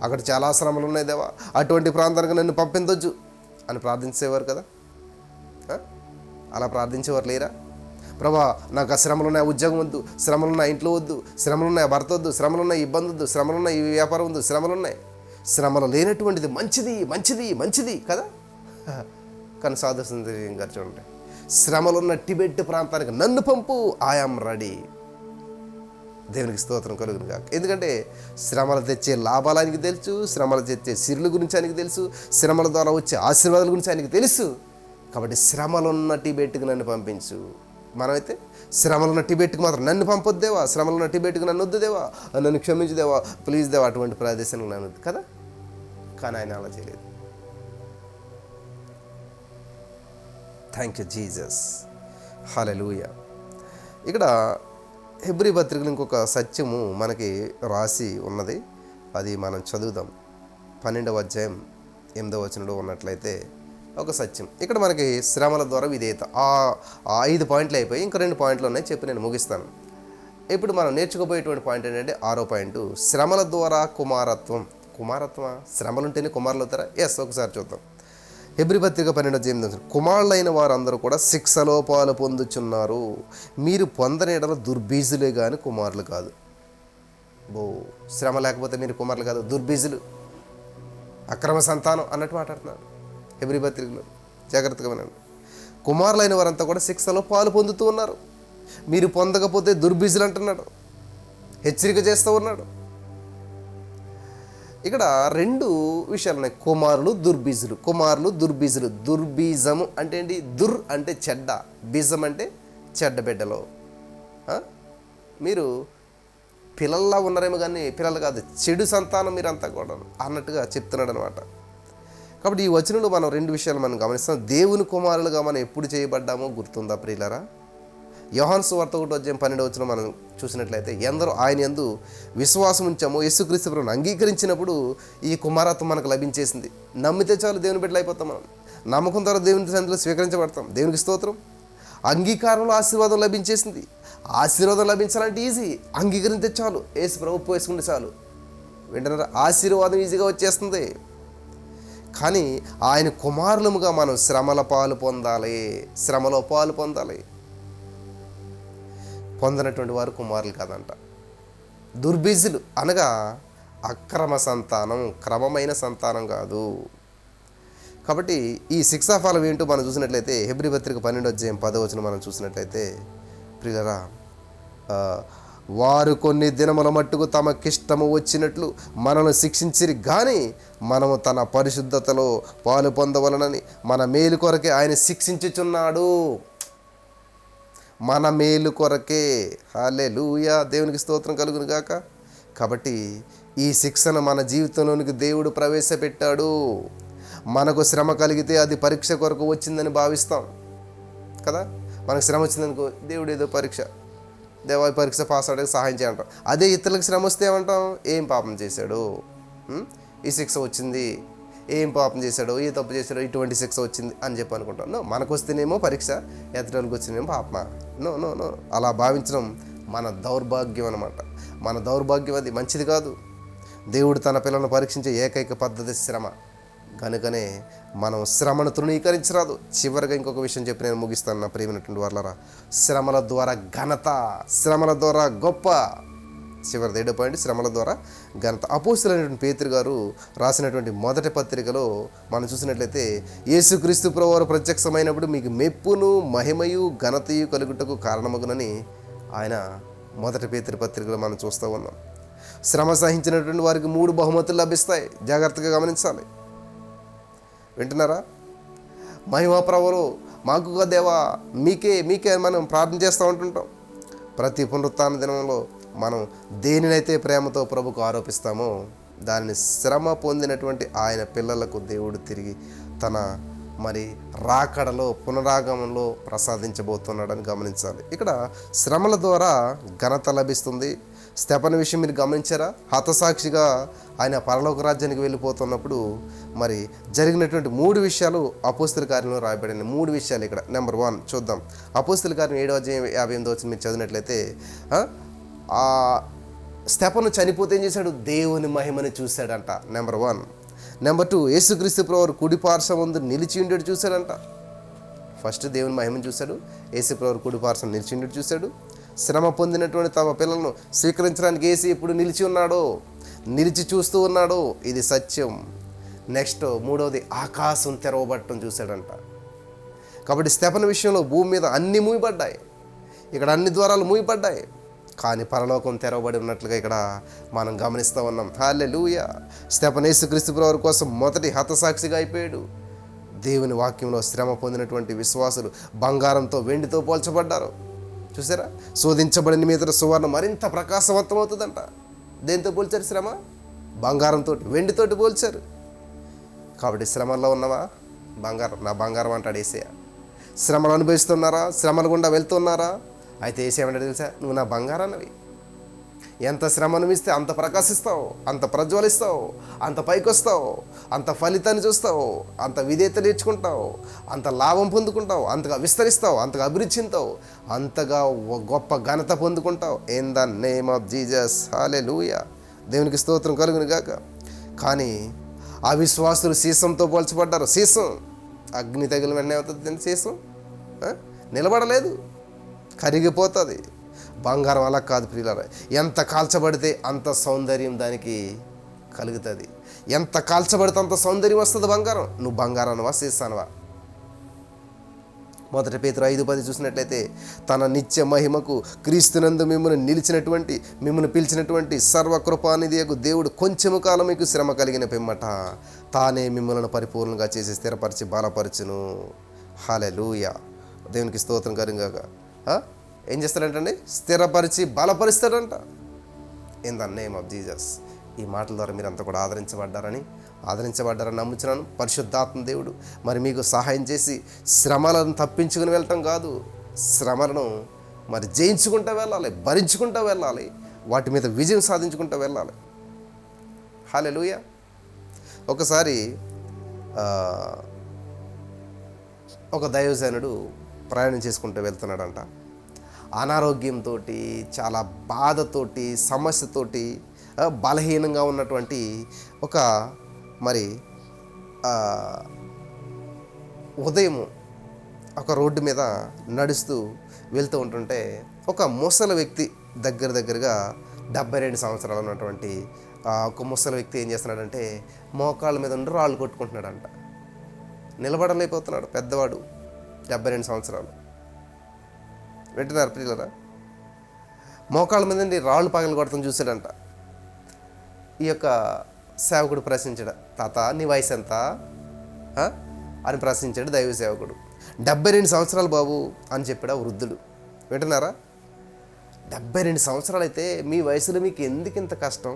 అక్కడ చాలా శ్రమలు ఉన్నాయి దేవా, అటువంటి ప్రాంతానికి నన్ను పంపించొద్దు అని ప్రార్థించేవారు కదా. అలా ప్రార్థించేవారు లేరా? ప్రభా నాకు ఆ శ్రమలున్నాయి, ఉద్యోగం వద్దు, శ్రమలున్నాయి, ఇంట్లో వద్దు, శ్రమలున్నాయి, భర్త వద్దు, శ్రమలున్నాయి, ఇబ్బంది వద్దు, శ్రమలున్నాయి, ఈ వ్యాపారం వద్దు, శ్రమలున్నాయి. శ్రమలు లేనటువంటిది మంచిది మంచిది మంచిది కదా. కానీ సాధు సుందరం గారు చూడండి, శ్రమలున్న టిబెట్ ప్రాంతానికి నన్ను పంపు, ఐఆమ్ రెడీ. దేవునికి స్తోత్రం కలుగును కాక. ఎందుకంటే శ్రమలు తెచ్చే లాభాలు ఆయనకి తెలుసు, శ్రమలు తెచ్చే సిరుల గురించి ఆయనకి తెలుసు, శ్రమల ద్వారా వచ్చే ఆశీర్వాదాల గురించి ఆయనకి తెలుసు. కాబట్టి శ్రమలున్న టిబెట్కి నన్ను పంపించు. మనమైతే శ్రమలున్న టిబెట్కి మాత్రం నన్ను పంపొద్దేవా, శ్రమలున్న టిబెట్కి నన్ను వద్దుదేవా, నన్ను క్షమించుదేవా, ప్లీజ్ దేవా, అటువంటి ప్రదేశానికి నన్ను వద్దు కదా. కానీ ఆయన అలా చేయలేదు. Thank you Jesus. హల్లెలూయా. ఇక్కడ హెబ్రీ పత్రికలు ఇంకొక సత్యము మనకి రాసి ఉన్నది, అది మనం చదువుదాం. 12వ అధ్యాయం 8వ వచనంలో ఉన్నట్లయితే ఒక సత్యం. ఇక్కడ మనకి శ్రమల ద్వారా విధేయత. ఆ 5 పాయింట్లు అయిపోయి ఇంకా 2 పాయింట్లు ఉన్నాయి, చెప్పి నేను ముగిస్తాను. ఇప్పుడు మనం నేర్చుకోబోయేటువంటి పాయింట్ ఏంటంటే 6వ పాయింట్, శ్రమల ద్వారా కుమారత్వం. కుమారత్వమా? శ్రమలుంటేనే కుమారులు అవుతారా? ఎస్, ఒకసారి చూద్దాం. హెబ్రీ పత్రిక 12వ అధ్యాయం, కుమారులైన వారందరూ కూడా శిక్షలో పాలు పొందుచున్నారు, మీరు పొందని ఎడల దుర్బీజులే కానీ కుమారులు కాదు. శ్రమ లేకపోతే మీరు కుమారులు కాదు, దుర్బీజులు, అక్రమ సంతానం అన్నట్టు మాట్లాడుతున్నాడు హెబ్రీ పత్రికలో. జాగ్రత్తగా వినండి. కుమారులైన వారంతా కూడా శిక్షలో పాలు పొందుతూ ఉన్నారు, మీరు పొందకపోతే దుర్బీజులు అంటున్నాడు, హెచ్చరిక చేస్తూ ఉన్నాడు. ఇక్కడ 2 విషయాలు ఉన్నాయి, కుమారులు, దుర్బీజులు. కుమారులు, దుర్బీజులు. దుర్బీజము అంటే ఏంటి? దుర్ అంటే చెడ్డ, బీజం అంటే చెడ్డ బిడ్డలో. ఆ? మీరు పిల్లల్లా ఉన్నారేమో కానీ పిల్లలు కాదు, చెడు సంతానం మీరంతా కూడా అన్నట్టుగా చెప్తున్నాడు అనమాట. కాబట్టి ఈ వచనంలో మనం రెండు విషయాలు మనం గమనిస్తాం. దేవుని కుమారులుగా మనం ఎప్పుడు చేయబడ్డామో గుర్తుందా ప్రియులారా? యోహాను సువార్త 1:12 మనం చూసినట్లయితే, ఎందరో ఆయన యందు విశ్వాసం ఉంచామో, యేసుక్రీస్తు ప్రభువును అంగీకరించినప్పుడు ఈ కుమారత్వం మనకు లభించేసింది. నమ్మితే చాలు దేవుని బిడ్డలు అయిపోతాం మనం. నమ్మకం ద్వారా దేవుని సన్నిధిలో స్వీకరించబడతాం. దేవునికి స్తోత్రం. అంగీకారంలో ఆశీర్వాదం లభించేసింది. ఆశీర్వాదం లభించాలంటే ఈజీ, అంగీకరిస్తే చాలు, యేసు ప్రభు ఉప్పు వేసుకుంటే చాలు, వెంటనే ఆశీర్వాదం ఈజీగా వచ్చేస్తుంది. కానీ ఆయన కుమారులముగా మనం శ్రమల పాలు పొందాలి, శ్రమలో పాలు పొందాలి. పొందనటువంటి వారు కుమారులు కాదంట, దుర్బీజులు అనగా అక్రమ సంతానం, క్రమమైన సంతానం కాదు. కాబట్టి ఈ శిక్షాఫలం ఏంటో మనం చూసినట్లయితే హెబ్రీ పత్రిక 12:10 మనం చూసినట్లయితే, ప్రియులారా, వారు కొన్ని దినముల మట్టుకు తమకిష్టము వచ్చినట్లు మనల్ని శిక్షించిరి, కానీ మనము తన పరిశుద్ధతలో పాలు పొందవలనని మన మేలు కొరకే ఆయన శిక్షించుచున్నాడు. మన మేలు కొరకే. హల్లెలూయా, దేవునికి స్తోత్రం కలుగును గాక. కాబట్టి ఈ శిక్షను మన జీవితంలోనికి దేవుడు ప్రవేశపెట్టాడు. మనకు శ్రమ కలిగితే అది పరీక్ష కొరకు వచ్చిందని భావిస్తాం కదా. మనకు శ్రమ వచ్చిందనుకో, దేవుడు ఏదో పరీక్ష, దేవా పరీక్ష పాస్ అవడానికి సహాయం చేయంటాం. అదే ఇతరులకు శ్రమ వస్తే ఏమంటాం? ఏం పాపం చేశాడు, ఈ శిక్ష వచ్చింది, ఏం పాపం చేశాడో, ఏ తప్పు చేశాడో, ఇటువంటి శిక్ష వచ్చింది అని చెప్పి అనుకుంటాం. నో, మనకు వస్తేనేమో పరీక్ష, ఎదుటికి వచ్చినేమో పాపమా? నో నో నో, అలా భావించడం మన దౌర్భాగ్యం అనమాట. మన దౌర్భాగ్యం, అది మంచిది కాదు. దేవుడు తన పిల్లలను పరీక్షించే ఏకైక పద్ధతి శ్రమ. కనుకనే మనం శ్రమను తృణీకరించరాదు. చివరిగా ఇంకొక విషయం చెప్పి నేను ముగిస్తాను నా ప్రియమైనటువంటి వాళ్ళరా. శ్రమల ద్వారా ఘనత, శ్రమల ద్వారా గొప్ప. చివరిది 7వ పాయింట్, శ్రమల ద్వారా ఘనత. అపోస్తలుడైనటువంటి పేతురు గారు రాసినటువంటి మొదటి పత్రికలో మనం చూసినట్లయితే, యేసుక్రీస్తు ప్రభువారు ప్రత్యక్షమైనప్పుడు మీకు మెప్పును మహిమయు ఘనతయు కలుగుటకు కారణమగునని ఆయన మొదటి పేతురు పత్రికలో మనం చూస్తూ ఉన్నాం. శ్రమ సహించినటువంటి వారికి 3 బహుమతులు లభిస్తాయి. జాగ్రత్తగా గమనించాలి. వింటున్నారా? మహిమా ప్రభువు మాకు దేవా, మీకే మనం ప్రార్థన చేస్తూ ఉంటుంటాం. ప్రతి పునరుత్థాన దినంలో మనం దేనినైతే ప్రేమతో ప్రభుకు ఆరోపిస్తామో దానిని శ్రమ పొందినటువంటి ఆయన పిల్లలకు దేవుడు తిరిగి తన రాకడలో, పునరాగమంలో ప్రసాదించబోతున్నాడని గమనించాలి. ఇక్కడ శ్రమల ద్వారా ఘనత లభిస్తుంది. స్తెఫను విషయం మీరు గమనించారా? హతసాక్షిగా ఆయన పరలోక రాజ్యానికి వెళ్ళిపోతున్నప్పుడు జరిగినటువంటి 3 విషయాలు అపోస్తల కార్యంలో రాయబడిన 3 విషయాలు ఇక్కడ. నెంబర్ 1 చూద్దాం. అపోస్తల కార్యం 7:58 మీరు చదివినట్లయితే, స్తెఫను చనిపోతే ఏం చేశాడు? దేవుని మహిమని చూశాడంట. నెంబర్ 1. నెంబర్ 2, యేసుక్రీస్తు ప్రభువు కుడి పార్శ్వం ముందు నిలిచి ఉండేది చూశాడంట. ఫస్ట్ దేవుని మహిమను చూశాడు, యేసు ప్రభువు కుడి పార్శ్వం నిలిచి ఉండేది చూశాడు. శ్రమ పొందినటువంటి తమ పిల్లలను స్వీకరించడానికి యేసు ఎప్పుడు నిలిచి ఉన్నాడో, నిలిచి చూస్తూ ఉన్నాడో, ఇది సత్యం. నెక్స్ట్ 3వది, ఆకాశం తెరవబట్టం చూశాడంట. కాబట్టి స్తెఫను విషయంలో భూమి మీద అన్ని మూయబడ్డాయి, ఇక్కడ అన్ని ద్వారాలు మూయబడ్డాయి, కానీ పరలోకం తెరవబడి ఉన్నట్లుగా ఇక్కడ మనం గమనిస్తూ ఉన్నాం. హల్లెలూయా. స్తెఫను యేసుక్రీస్తు ప్రభువు కోసం మొదటి హతసాక్షిగా అయిపోయాడు. దేవుని వాక్యంలో శ్రమ పొందినటువంటి విశ్వాసులు బంగారంతో, వెండితో పోల్చబడ్డారు. చూసారా? శోధించబడిన మీద సువర్ణ మరింత ప్రకాశవంతం అవుతుందంట. దేంతో పోల్చారు? శ్రమ బంగారంతో, వెండితోటి పోల్చారు. కాబట్టి శ్రమల్లో ఉన్నవా? బంగారం, నా బంగారం అంటాడు యేసయ్య. శ్రమలు అనుభవిస్తున్నారా? శ్రమల గుండా వెళ్తున్నారా? అయితే యేసయ్య తెలుసా, నువ్వు నా బంగారాన్నవి. ఎంత శ్రమ అనుభవిస్తే అంత ప్రకాశిస్తావు, అంత ప్రజ్వలిస్తావు, అంత పైకి వస్తావు, అంత ఫలితాన్ని చూస్తావు, అంత విధేయత నేర్చుకుంటావు, అంత లాభం పొందుకుంటావు, అంతగా విస్తరిస్తావు, అంతగా అభివృద్ధి చెందుతావు, అంతగా గొప్ప ఘనత పొందుకుంటావు. In the name of Jesus. హల్లెలూయా. దేవునికి స్తోత్రం కలుగును గాక. కానీ అవిశ్వాసులు సీసంతో పోల్చబడ్డారు. సీసం అగ్ని తగిలిన వెంటనే అవుతుంది, సీసం నిలబడలేదు, కరిగిపోతుంది. బంగారం అలా కాదు ప్రియులారా. ఎంత కాల్చబడితే అంత సౌందర్యం దానికి కలుగుతుంది. ఎంత కాల్చబడితే అంత సౌందర్యం వస్తుంది బంగారం. నువ్వు బంగారానివా, సీసానవా? మొదటి పేతురు 5:10 చూసినట్లయితే, తన నిత్య మహిమకు క్రీస్తునందు మిమ్మల్ని పిలిచినటువంటి సర్వకృపానిధియగు దేవుడు కొంచెము కాలం మీకు శ్రమ కలిగిన పిమ్మట తానే మిమ్మల్ని పరిపూర్ణంగా చేసి స్థిరపరిచి బలపరచును. హల్లెలూయా. దేవునికి స్తోత్రం కలుగుగాక. ఏం చేస్తాడంటండి? స్థిరపరిచి బలపరుస్తాడంట. In the name of Jesus. ఈ మాటల ద్వారా మీరంతా కూడా ఆదరించబడ్డారని నమ్ముచున్నాను. పరిశుద్ధాత్మ దేవుడు మరి మీకు సహాయం చేసి శ్రమలను తప్పించుకుని వెళ్ళటం కాదు, శ్రమలను మరి జయించుకుంటూ వెళ్ళాలి, భరించుకుంటూ వెళ్ళాలి, వాటి మీద విజయం సాధించుకుంటూ వెళ్ళాలి. హల్లెలూయా. ఒకసారి ఒక దైవజనుడు ప్రయాణం చేసుకుంటూ వెళ్తున్నాడంట. అనారోగ్యంతో, చాలా బాధతోటి, సమస్యతోటి, బలహీనంగా ఉన్నటువంటి ఒక మరి ఉదయం ఒక రోడ్డు మీద నడుస్తూ వెళ్తూ ఉంటుంటే ఒక ముసలి వ్యక్తి దగ్గరగా 72 సంవత్సరాలు ఉన్నటువంటి ఒక ముసలి వ్యక్తి ఏం చేస్తున్నాడంటే మోకాళ్ళ మీద ఉండి రాళ్ళు కొట్టుకుంటున్నాడంట. నిలబడలేకపోతున్నాడు, పెద్దవాడు, 72 సంవత్సరాలు. వింటున్నారు ప్రియులరా? మోకాళ్ళ మీద నుండి రాళ్ళు పగలు కొడతాం చూసాడంట. ఈ యొక్క సేవకుడు ప్రశ్నించాడు, తాత నీ వయసు ఎంత అని ప్రశ్నించాడు దైవ సేవకుడు. 72 సంవత్సరాలు బాబు అని చెప్పాడు ఆ వృద్ధుడు. వింటున్నారా? 72 సంవత్సరాలు అయితే మీ వయసులో మీకు ఎందుకు ఇంత కష్టం?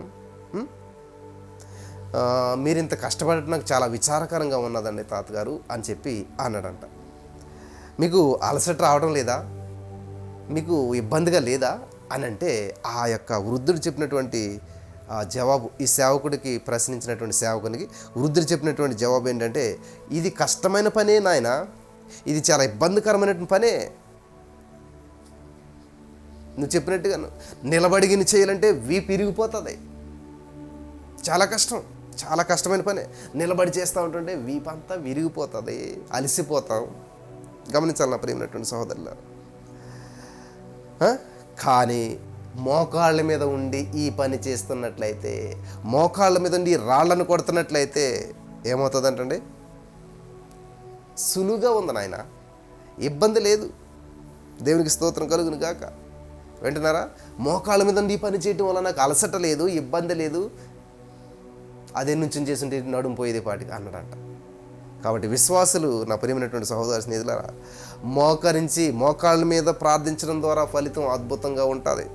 మీరు ఇంత కష్టపడటం నాకు చాలా విచారకరంగా ఉన్నదండి తాతగారు అని చెప్పి అన్నాడంట. మీకు అలసట రావడం లేదా? మీకు ఇబ్బందిగా లేదా అని అంటే ఆ యొక్క వృద్ధుడు చెప్పినటువంటి జవాబు, ఈ సేవకుడికి ప్రశ్నించినటువంటి సేవకునికి వృద్ధుడు చెప్పినటువంటి జవాబు ఏంటంటే, ఇది కష్టమైన పనే నాయన, ఇది చాలా ఇబ్బందికరమైనటువంటి పనే. నువ్వు చెప్పినట్టుగా నిలబడిగిన చేయాలంటే వీపు ఇరిగిపోతుంది, చాలా కష్టం, చాలా కష్టమైన పనే. నిలబడి చేస్తూ ఉంటుంటే వీపు అంతా విరిగిపోతుంది, అలసిపోతాం. గమనించాలి నా ప్రియమైనటువంటి సహోదరులు. కానీ మోకాళ్ళ మీద ఉండి ఈ పని చేస్తున్నట్లయితే, మోకాళ్ళ మీద ఉండి రాళ్లను కొడుతున్నట్లయితే ఏమవుతుందంటండి? సులువుగా ఉంది నాయన, ఇబ్బంది లేదు. దేవునికి స్తోత్రం కలుగును గాక. వింటున్నారా? మోకాళ్ళ మీద ఉండి ఈ పని చేయటం వల్ల నాకు అలసట లేదు, ఇబ్బంది లేదు, అదే నుంచి చేస్తుంటే నడుము పోయేది పాటికి అన్నాడంట. కాబట్టి విశ్వాసులు, నా ప్రియమైనటువంటి సహోదర స్నేహితులారా, మోకరించి మోకాళ్ళ మీద ప్రార్థించడం ద్వారా ఫలితం అద్భుతంగా ఉంటుంది.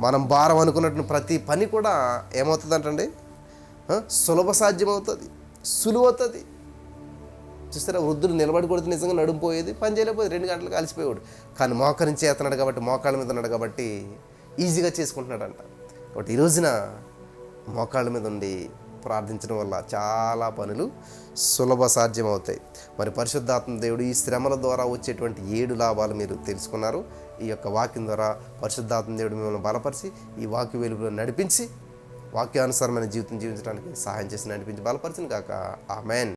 మనం భారం అనుకున్నటువంటి ప్రతి పని కూడా ఏమవుతుందంటండి? సులభ సాధ్యమవుతుంది, సులువవుతుంది. చూస్తారా? వృద్ధుడు నిలబడి కొడితే నిజంగా నడుము పోయేది, పని చేయలేకపోతే 2 గంటలకు అలసిపోయాడు. కానీ మోకరించి చేస్తున్నాడు కాబట్టి, మోకాళ్ళ మీద ఉన్నాడు కాబట్టి ఈజీగా చేసుకుంటున్నాడంట. కాబట్టి ఈ రోజున మోకాళ్ళ మీద ఉండి ప్రార్థించడం వల్ల చాలా పనులు సులభ సాధ్యమవుతాయి. మరి పరిశుద్ధాత్మ దేవుడు ఈ శ్రమల ద్వారా వచ్చేటువంటి 7 లాభాలు మీరు తెలుసుకున్నారు. ఈ యొక్క వాక్యం ద్వారా పరిశుద్ధాత్మ దేవుడు మిమ్మల్ని బలపరిచి ఈ వాక్య వెలుగులో నడిపించి వాక్యానుసారమైన జీవితం జీవించడానికి సహాయం చేసి నడిపించి బలపరిచిన కాక. ఆమేన్.